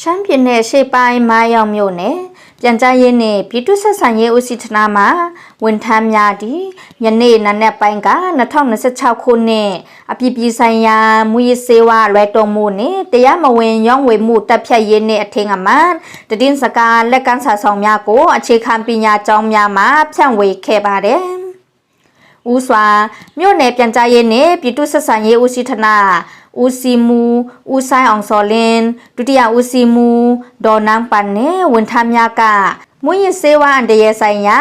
ရှမ်းပြည်နယ်ရှေ့ပိုင်းမားရောက်မြို့နယ်ပြန်ကြားရေးနဲ့ပြည်သူ့ဆက်ဆံရေးဦးစီးဌာနမှဝန်ထမ်းများသည်ယနေ့နနက်ပိုင်းက2026ခုနှစ်အပြည်ပြည်ဆိုင်ရာမူရစ်ဆေးဝါးလွှဲတော်မှုနှင့်တရားမဝင်ရောင်းဝယ်မှုတပ်ဖြတ်ရေးနှင့်အထင်အမှန်တည်င်းစကားလက်ကမ်းစာဆောင်များကိုအခြေခံပညာကျောင်းများမှဖြန့်ဝေခဲ့ပါတယ်။ဦးစွာမြို့နယ်ပြန်ကြားရေးနှင့်ပြည်သူ့ဆက်ဆံရေးဦးစီးဌာနဦးစီမူဦးဆိုင်အောင်စော်လင်းဒုတိယဦးစီမူဒေါ်နန်းပန်နဲ့ဝန်ထမ်းများကမွေးရစေဝါအန်တရဆိုင်ရာ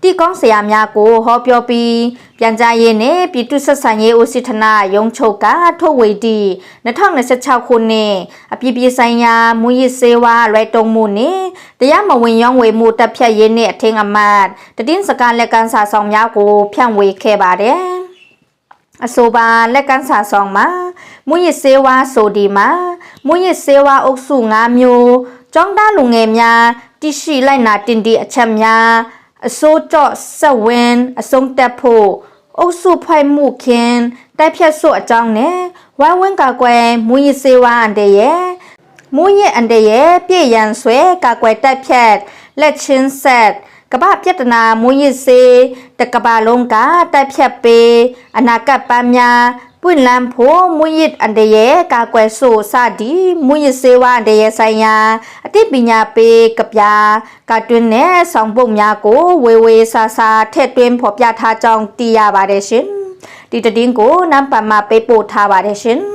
တီကောင်းဆရာများကိုဟောပြောပြီးပြန်ကြားရေးနဲ့ပြည်သူ့ဆက်ဆံရေးဦးစီးဌာနရုံးချုပ်ကထုတ်ဝေသည့်2026ခုနှစ်အပြည်ပြည်ဆိုင်ရာမွေးရစေဝါလွှဲတော်မှုနှင့်တရားမဝင်ရောင်းဝယ်မှုတပ်ဖြတ်ရေးနှင့်အထင်အမှတ်တည်င်းစကားလက်ကမ်းစာဆောင်များကိုဖြန့်ဝေခဲ့ပါတယ်အဆိုပါလက်ကမ်းစာဆောင်မှာမွေးရစေဝါဆိုဒီမှာမွေးရစေဝါအုပ်စု9မျိုးကျောင်းသားလူငယ်များတရှိလိုက်နာတင်ဒီအချက်များအစိုးကြော့ဆက်ဝင်းအစုံတက်ဖို့အုပ်စုဖိုက်မှုခင်းတိုက်ဖြတ်ဆို့အကြောင်းနဲ့ဝိုင်းဝန်းကာကွယ်မွေးရစေဝါအန်တရဲ့မွေးရအန်တရဲ့ပြည့်ရန်ဆွဲကာကွယ်တိုက်ဖြတ်လက်ချင်းဆက်ကပ္ပပြတနာမွေးရစေတကဘာလုံးကတိုက်ဖြတ်ပေးအနာဂတ်ပန်းများပွင့်လန်းဖို့မွေးရအန်တရဲ့ကာကွယ်ဆို့စသည်မွေးရစေဝါအန်တရဲ့ဆိုင်ရာအသိပညာပေးကပြာကတွင်းနဲ့ဆောင်ပုတ်များကိုဝေဝေဆာဆာထည့်သွင်းဖော်ပြထားကြောင်းသိရပါတယ်ရှင်ဒီတည်င်းကိုနံပါတ်မှာပေးပို့ထားပါတယ်ရှင်